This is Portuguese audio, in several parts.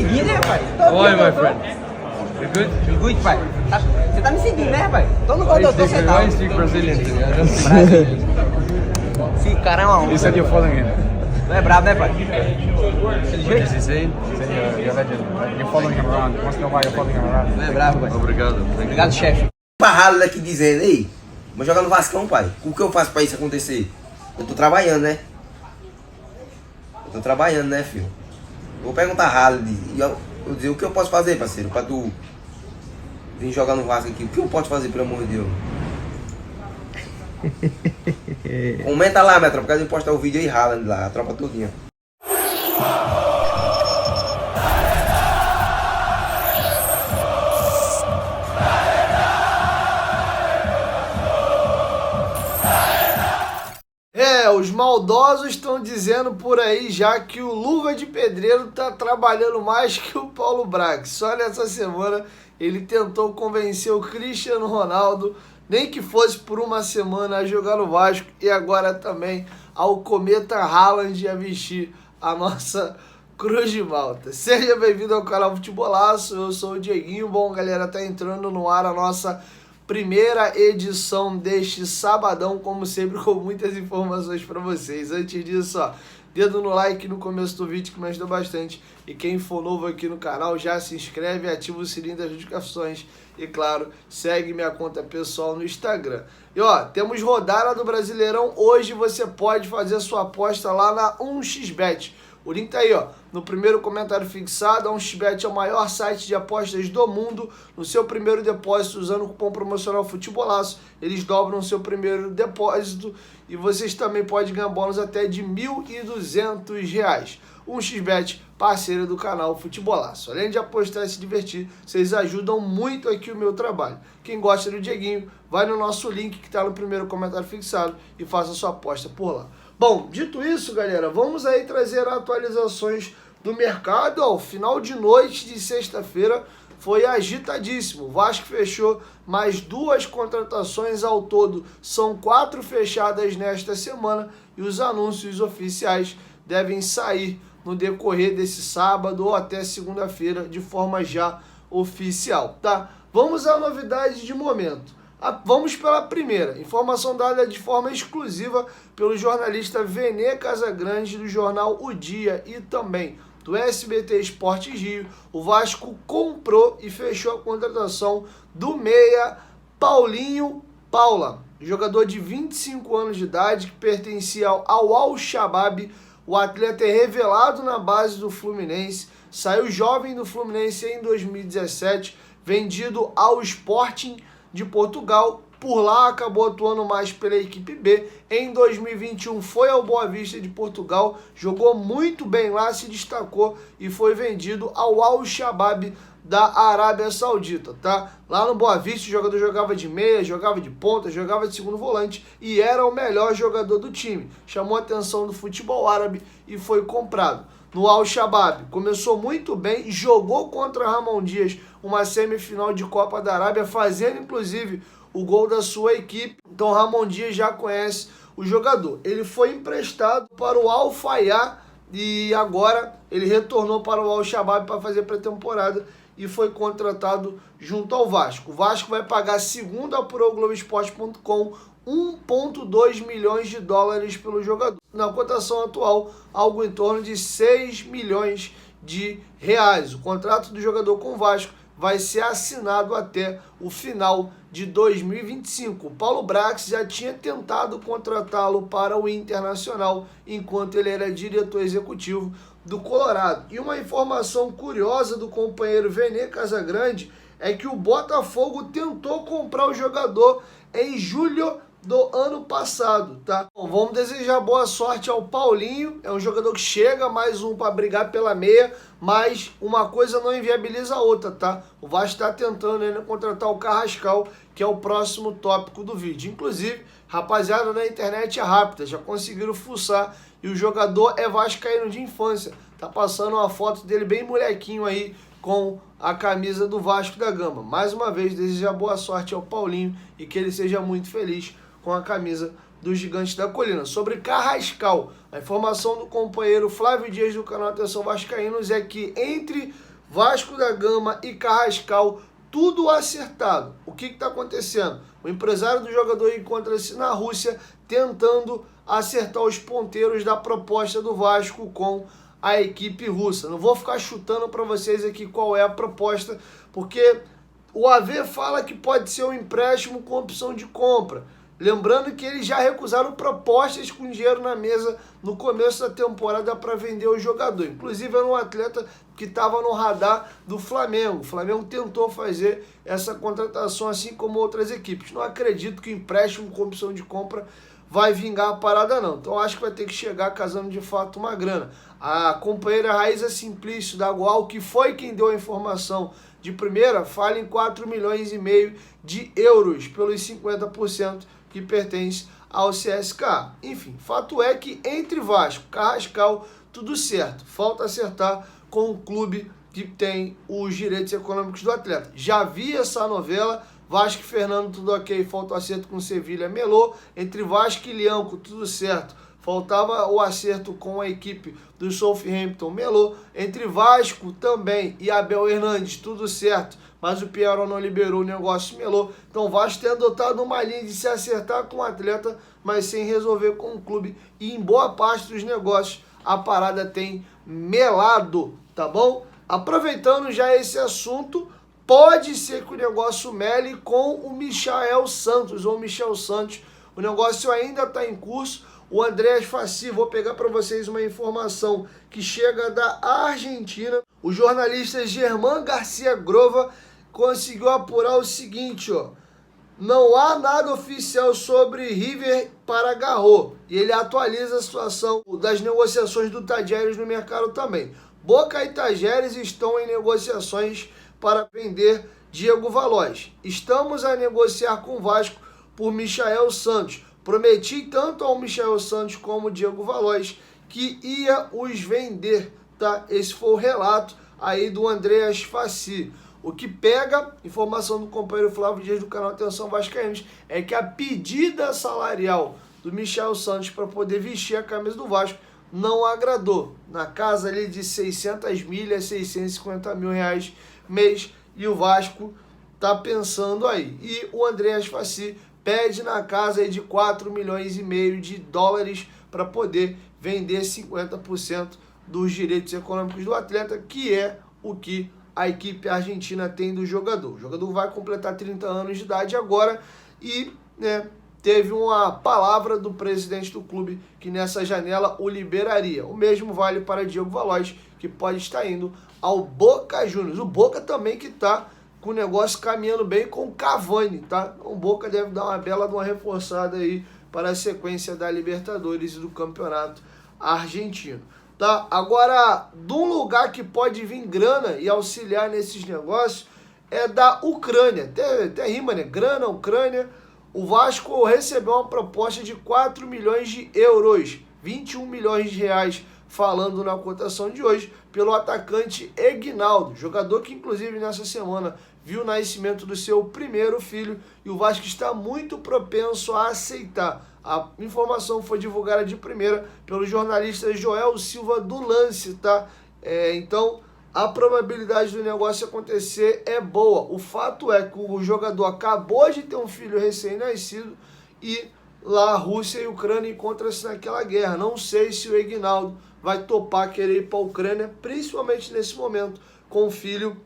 seguindo, né, rapaz? How are you, my friend? You good? Me good, pai. Você tá me seguindo, né, rapaz? Tô no gol Why do you tô speak, why sentado. you speak Brazilian to me? I don't speak Brasil. Brazilian. Esse cara é uma You onda. said you're following him. Não é brabo, né, pai? What is he saying? You said you're legend. You're following him around. Wants to know why you're following him around. Não é brabo, pai. Obrigado. Obrigado, chefe. Barrado daqui dizendo, ei, vou jogar no Vascão, pai. O que eu faço pra isso acontecer? Eu tô trabalhando, né? Filho? Vou perguntar a Haaland e eu dizer o que eu posso fazer, parceiro, pra tu vir jogar no Vasco aqui. O que eu posso fazer, pelo amor de Deus? Comenta lá, minha tropa, que eu postar o vídeo aí, Haaland lá, a tropa todinha. Os maldosos estão dizendo por aí já que o Luva de Pedreiro tá trabalhando mais que o Paulo Brax. Só nessa semana ele tentou convencer o Cristiano Ronaldo, nem que fosse por uma semana, a jogar no Vasco e agora também ao Cometa Haaland a vestir a nossa Cruz de Malta. Seja bem-vindo ao canal Futebolaço, eu sou o Dieguinho. Bom, galera, tá entrando no ar a nossa primeira edição deste sabadão, como sempre, com muitas informações para vocês. Antes disso, ó, dedo no like no começo do vídeo que me ajuda bastante. E quem for novo aqui no canal, já se inscreve, ativa o sininho das notificações e, claro, segue minha conta pessoal no Instagram. E, ó, temos rodada do Brasileirão. Hoje você pode fazer sua aposta lá na 1xBet. O link tá aí, ó, no primeiro comentário fixado. A 1xBet é o maior site de apostas do mundo. No seu primeiro depósito, usando o cupom promocional Futebolaço, eles dobram o seu primeiro depósito e vocês também podem ganhar bônus até de R$ 1.200. 1xBet, parceira do canal Futebolaço. Além de apostar e se divertir, vocês ajudam muito aqui o meu trabalho. Quem gosta do Dieguinho, vai no nosso link que está no primeiro comentário fixado e faça sua aposta por lá. Bom, dito isso, galera, vamos aí trazer atualizações do mercado. Ó, o final de noite de sexta-feira foi agitadíssimo. O Vasco fechou mais 2 contratações ao todo. São 4 fechadas nesta semana e os anúncios oficiais devem sair no decorrer desse sábado ou até segunda-feira de forma já oficial, tá? Vamos à novidade de momento. Vamos pela primeira, informação dada de forma exclusiva pelo jornalista Vene Casagrande do jornal O Dia e também do SBT Esportes Rio. O Vasco comprou e fechou a contratação do meia Paulinho Paula, jogador de 25 anos de idade que pertencia ao Al-Shabaab. O atleta é revelado na base do Fluminense, saiu jovem do Fluminense em 2017, vendido ao Sporting de Portugal. Por lá acabou atuando mais pela equipe B. Em 2021 foi ao Boa Vista de Portugal, jogou muito bem lá, se destacou e foi vendido ao Al-Shabaab da Arábia Saudita, tá? Lá no Boa Vista o jogador jogava de meia, jogava de ponta, jogava de segundo volante e era o melhor jogador do time. Chamou a atenção do futebol árabe e foi comprado. No Al-Shabaab, começou muito bem, jogou contra Ramon Dias uma semifinal de Copa da Arábia, fazendo inclusive o gol da sua equipe. Então Ramon Dias já conhece o jogador. Ele foi emprestado para o Al-Fayha e agora ele retornou para o Al-Shabaab para fazer pré-temporada e foi contratado junto ao Vasco. O Vasco vai pagar, segundo apurou o Globoesporte.com, 1,2 milhões de dólares pelo jogador. Na cotação atual, algo em torno de 6 milhões de reais. O contrato do jogador com o Vasco vai ser assinado até o final de 2025. O Paulo Brax já tinha tentado contratá-lo para o Internacional enquanto ele era diretor executivo do Colorado. E uma informação curiosa do companheiro Vene Casagrande é que o Botafogo tentou comprar o jogador em julho do ano passado, tá? Bom, vamos desejar boa sorte ao Paulinho. É um jogador que chega, mais um para brigar pela meia, mas uma coisa não inviabiliza a outra, tá? O Vasco está tentando ainda contratar o Carrascal, que é o próximo tópico do vídeo. Inclusive, rapaziada na internet é rápida, já conseguiram fuçar e o jogador é vascaíno de infância. Tá passando uma foto dele bem molequinho aí com a camisa do Vasco da Gama. Mais uma vez, desejar boa sorte ao Paulinho e que ele seja muito feliz com a camisa dos Gigantes da Colina. Sobre Carrascal, a informação do companheiro Flávio Dias do canal Atenção Vascaínos é que entre Vasco da Gama e Carrascal, tudo acertado. O que está acontecendo? O empresário do jogador encontra-se na Rússia tentando acertar os ponteiros da proposta do Vasco com a equipe russa. Não vou ficar chutando para vocês aqui qual é a proposta, porque o AV fala que pode ser um empréstimo com opção de compra. Lembrando que eles já recusaram propostas com dinheiro na mesa no começo da temporada para vender o jogador. Inclusive era um atleta que estava no radar do Flamengo. O Flamengo tentou fazer essa contratação assim como outras equipes. Não acredito que o empréstimo com opção de compra vai vingar a parada não. Então acho que vai ter que chegar casando de fato uma grana. A companheira Raíza Simplício da Gual, que foi quem deu a informação de primeira, fala em 4,5 milhões de euros pelos 50% que pertence ao CSKA. Enfim, fato é que entre Vasco e Carrascal, tudo certo. Falta acertar com o clube que tem os direitos econômicos do atleta. Já vi essa novela, Vasco e Fernando, tudo ok, falta o acerto com Sevilha Melô. Entre Vasco e Lianco, tudo certo. Faltava o acerto com a equipe do Southampton Melô. Entre Vasco também e Abel Hernandes, tudo certo. Mas o Pierrot não liberou o negócio Melô. Então o Vasco tem adotado uma linha de se acertar com o atleta, mas sem resolver com o clube. E em boa parte dos negócios a parada tem melado, tá bom? Aproveitando já esse assunto, pode ser que o negócio mele com o Michael Santos, ou Michel Santos. O negócio ainda está em curso. O Andrés Fassi, vou pegar para vocês uma informação que chega da Argentina. O jornalista Germán Garcia Grova conseguiu apurar o seguinte, ó. Não há nada oficial sobre River para Garro. E ele atualiza a situação das negociações do Tajeres no mercado também. Boca e Tajeres estão em negociações para vender Diego Valois. Estamos a negociar com o Vasco por Michael Santos. Prometi tanto ao Michael Santos como ao Diego Valois que ia os vender, tá? Esse foi o relato aí do Andrés Fassi. O que pega, informação do companheiro Flávio Dias do canal Atenção Vascaínos, é que a pedida salarial do Michael Santos para poder vestir a camisa do Vasco não agradou. Na casa ali de 600 mil a 650 mil reais mês, e o Vasco tá pensando aí. E o Andrés Fassi pede na casa aí de 4,5 milhões de dólares para poder vender 50% dos direitos econômicos do atleta, que é o que a equipe argentina tem do jogador. O jogador vai completar 30 anos de idade agora e, né, teve uma palavra do presidente do clube que nessa janela o liberaria. O mesmo vale para Diego Valois, que pode estar indo ao Boca Juniors. O Boca também que está com o negócio caminhando bem com o Cavani, tá? O Boca deve dar uma bela de uma reforçada aí para a sequência da Libertadores e do Campeonato Argentino, tá? Agora, de um lugar que pode vir grana e auxiliar nesses negócios é da Ucrânia. Até rima, né? Grana, Ucrânia. O Vasco recebeu uma proposta de 4 milhões de euros, 21 milhões de reais, falando na cotação de hoje, pelo atacante Eginaldo, jogador que inclusive nessa semana viu o nascimento do seu primeiro filho, e o Vasco está muito propenso a aceitar. A informação foi divulgada de primeira pelo jornalista Joel Silva do Lance, tá? Então a probabilidade do negócio acontecer é boa. O fato é que o jogador acabou de ter um filho recém-nascido e lá a Rússia e a Ucrânia encontram-se naquela guerra. Não sei se o Eginaldo vai topar querer ir para a Ucrânia, principalmente nesse momento, com um filho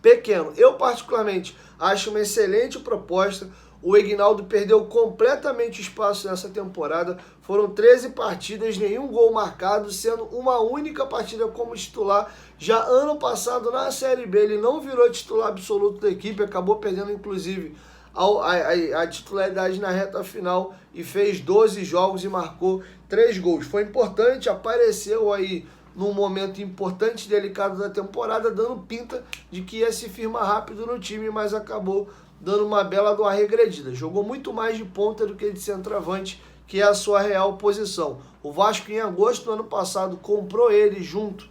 pequeno. Eu, particularmente, acho uma excelente proposta. O Eginaldo perdeu completamente espaço nessa temporada. Foram 13 partidas, nenhum gol marcado, sendo uma única partida como titular. Já ano passado, na Série B, ele não virou titular absoluto da equipe, acabou perdendo, inclusive, a titularidade na reta final e fez 12 jogos e marcou 3 gols. Foi importante, apareceu aí num momento importante e delicado da temporada, dando pinta de que ia se firmar rápido no time, mas acabou dando uma bela de uma regredida. Jogou muito mais de ponta do que de centroavante, que é a sua real posição. O Vasco, em agosto do ano passado, comprou ele junto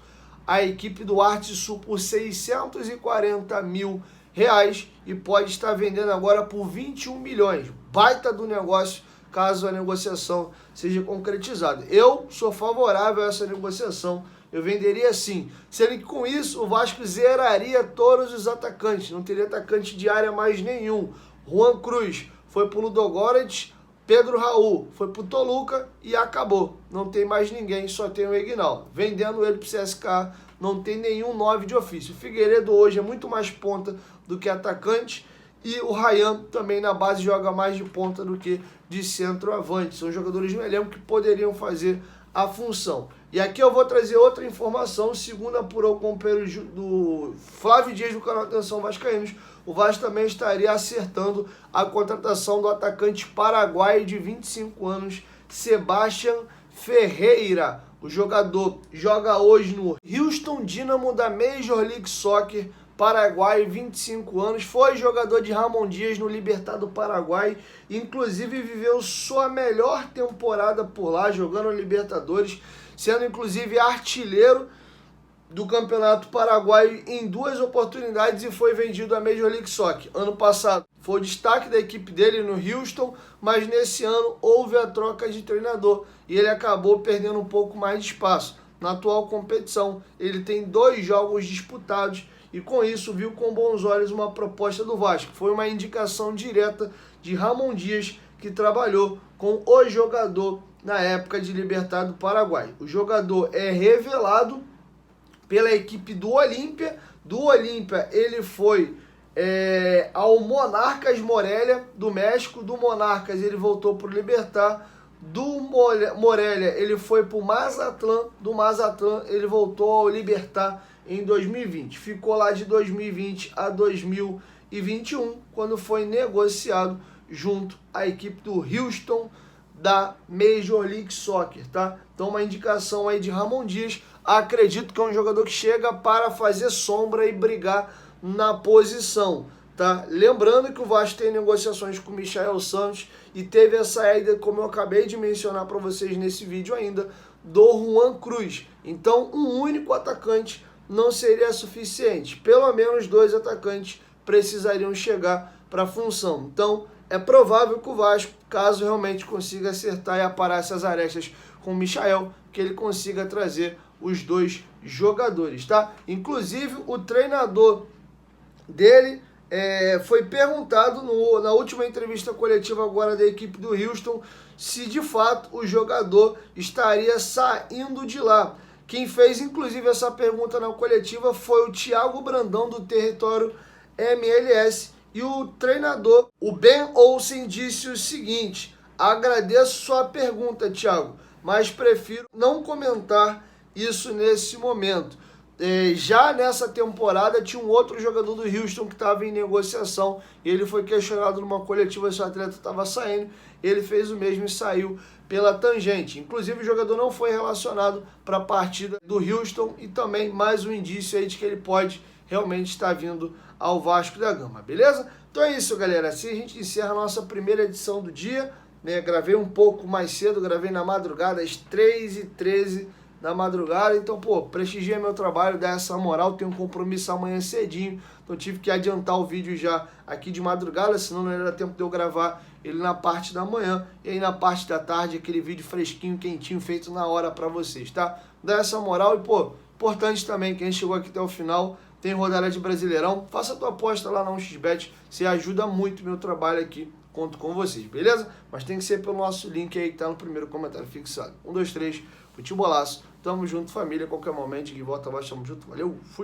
à equipe do Arte Sul por 640 mil reais e pode estar vendendo agora por 21 milhões. Baita do negócio, caso a negociação seja concretizada. Eu sou favorável a essa negociação eu venderia sim. Sendo que com isso o Vasco zeraria todos os atacantes, não teria atacante de área mais nenhum. Juan Cruz foi pro Ludogorets, Pedro Raul foi pro Toluca e acabou. Não tem mais ninguém, só tem o Egnal. Vendendo ele pro CSKA, não tem nenhum 9 de ofício. O Figueiredo hoje é muito mais ponta do que atacante. E o Ryan também na base joga mais de ponta do que de centroavante. São jogadores no elenco que poderiam fazer a função. E aqui eu vou trazer outra informação, segundo apurou o companheiro do Flávio Dias do canal Atenção Vascaínos, o Vasco também estaria acertando a contratação do atacante paraguaio de 25 anos, Sebastián Ferreira. O jogador joga hoje no Houston Dynamo da Major League Soccer, paraguaio, 25 anos, foi jogador de Ramon Dias no Libertad do Paraguai, inclusive viveu sua melhor temporada por lá, jogando Libertadores, sendo inclusive artilheiro do Campeonato Paraguaio em 2 oportunidades e foi vendido à Major League Soccer. Ano passado foi o destaque da equipe dele no Houston, mas nesse ano houve a troca de treinador e ele acabou perdendo um pouco mais de espaço. Na atual competição, ele tem 2 jogos disputados e com isso viu com bons olhos uma proposta do Vasco. Foi uma indicação direta de Ramon Dias, que trabalhou com o jogador na época de Libertad do Paraguai. O jogador é revelado pela equipe do Olímpia. Do Olímpia ele foi ao Monarcas Morelia do México. Do Monarcas ele voltou para o Libertad. Do Morelia ele foi para o Mazatlán. Do Mazatlán ele voltou ao Libertad em 2020. Ficou lá de 2020 a 2021, quando foi negociado junto à equipe do Houston da Major League Soccer, tá? Então uma indicação aí de Ramon Dias. Acredito que é um jogador que chega para fazer sombra e brigar na posição, tá? Lembrando que o Vasco tem negociações com o Michael Santos e teve a saída, como eu acabei de mencionar para vocês nesse vídeo ainda, do Juan Cruz. Então um único atacante não seria suficiente. Pelo menos 2 atacantes precisariam chegar para a função. Então é provável que o Vasco, caso realmente consiga acertar e aparar essas arestas com o Michael, que ele consiga trazer os 2 jogadores, tá? Inclusive o treinador dele foi perguntado na última entrevista coletiva agora da equipe do Houston se de fato o jogador estaria saindo de lá. Quem fez inclusive essa pergunta na coletiva foi o Thiago Brandão do Território MLS. E o treinador, o Ben Olsen, disse o seguinte: agradeço sua pergunta, Thiago, mas prefiro não comentar isso nesse momento. Já nessa temporada tinha um outro jogador do Houston que estava em negociação e ele foi questionado numa coletiva se o atleta estava saindo. Ele fez o mesmo e saiu pela tangente. Inclusive o jogador não foi relacionado para a partida do Houston e também mais um indício aí de que ele pode realmente estar vindo ao Vasco da Gama, beleza? Então é isso, galera. Assim a gente encerra a nossa primeira edição do dia, né? Gravei um pouco mais cedo, gravei na madrugada, às 3h13 da madrugada. Então, pô, prestigia meu trabalho, dá essa moral. Tenho um compromisso amanhã cedinho, então tive que adiantar o vídeo já aqui de madrugada, senão não era tempo de eu gravar ele na parte da manhã. E aí na parte da tarde, aquele vídeo fresquinho, quentinho, feito na hora pra vocês, tá? Dá essa moral e, pô, importante também, quem chegou aqui até o final, tem rodada de Brasileirão, faça a tua aposta lá na 1xBet, você ajuda muito o meu trabalho aqui, conto com vocês, beleza? Mas tem que ser pelo nosso link aí que tá no primeiro comentário fixado. 1, 2, 3, futebolaço, tamo junto família, qualquer momento, de volta abaixo, tamo junto, valeu, fui!